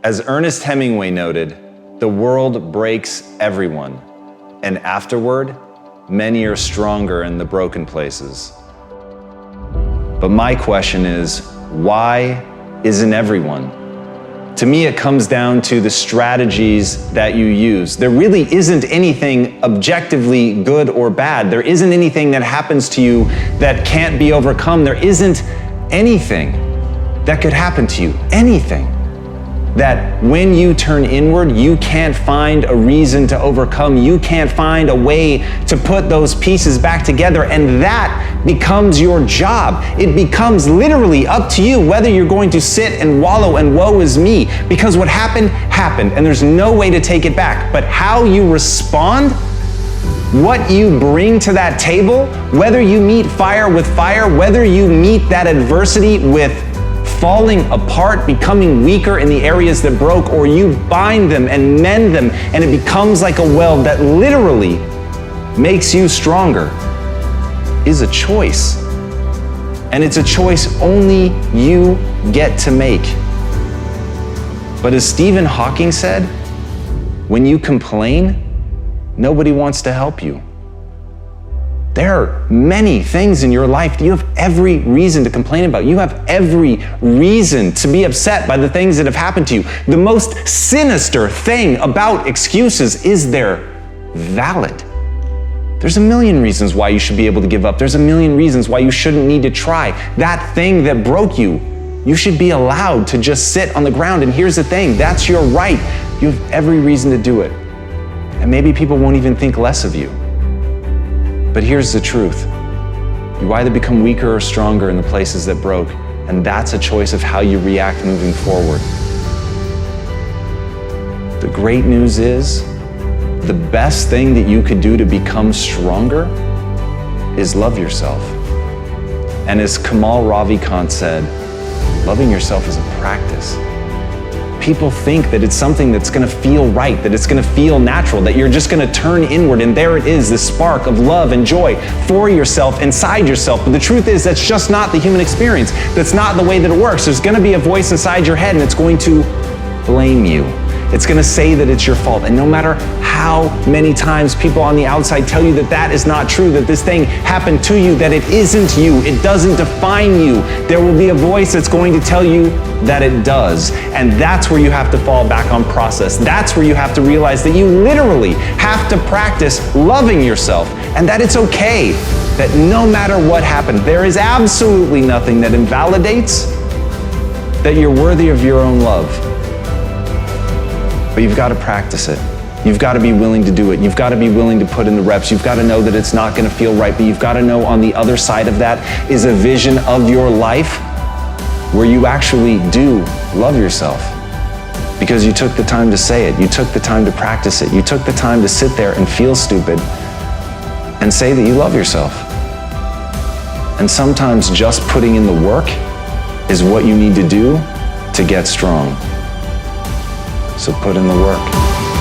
As Ernest Hemingway noted, the world breaks everyone, and afterward, many are stronger in the broken places. But my question is, why isn't everyone? To me, it comes down to the strategies that you use. There really isn't anything objectively good or bad. There isn't anything that happens to you that can't be overcome. There isn't anything that could happen to you, anything that when you turn inward, you can't find a reason to overcome. You can't find a way to put those pieces back together, and that becomes your job. It becomes literally up to you whether you're going to sit and wallow and woe is me, because what happened, happened, and there's no way to take it back. But how you respond, what you bring to that table, whether you meet fire with fire, whether you meet that adversity with falling apart, becoming weaker in the areas that broke, or you bind them and mend them, and it becomes like a weld that literally makes you stronger, is a choice. And it's a choice only you get to make. But as Stephen Hawking said, when you complain, nobody wants to help you. There are many things in your life that you have every reason to complain about. You have every reason to be upset by the things that have happened to you. The most sinister thing about excuses is they're valid. There's a million reasons why you should be able to give up. There's a million reasons why you shouldn't need to try. That thing that broke you, you should be allowed to just sit on the ground. And here's the thing, that's your right. You have every reason to do it. And maybe people won't even think less of you. But here's the truth. You either become weaker or stronger in the places that broke, and that's a choice of how you react moving forward. The great news is, the best thing that you could do to become stronger is love yourself. And as Kamal Ravikant said, loving yourself is a practice. People think that it's something that's gonna feel right, that it's gonna feel natural, that you're just gonna turn inward, and there it is, this spark of love and joy for yourself, inside yourself. But the truth is, that's just not the human experience. That's not the way that it works. There's gonna be a voice inside your head, and it's going to blame you. It's gonna say that it's your fault. And no matter how many times people on the outside tell you that that is not true, that this thing happened to you, that it isn't you, it doesn't define you, there will be a voice that's going to tell you that it does. And that's where you have to fall back on process. That's where you have to realize that you literally have to practice loving yourself, and that it's okay, that no matter what happened, there is absolutely nothing that invalidates that you're worthy of your own love. But you've got to practice it. You've got to be willing to do it. You've got to be willing to put in the reps. You've got to know that it's not going to feel right, but you've got to know on the other side of that is a vision of your life where you actually do love yourself. Because you took the time to say it. You took the time to practice it. You took the time to sit there and feel stupid and say that you love yourself. And sometimes just putting in the work is what you need to do to get strong. So put in the work.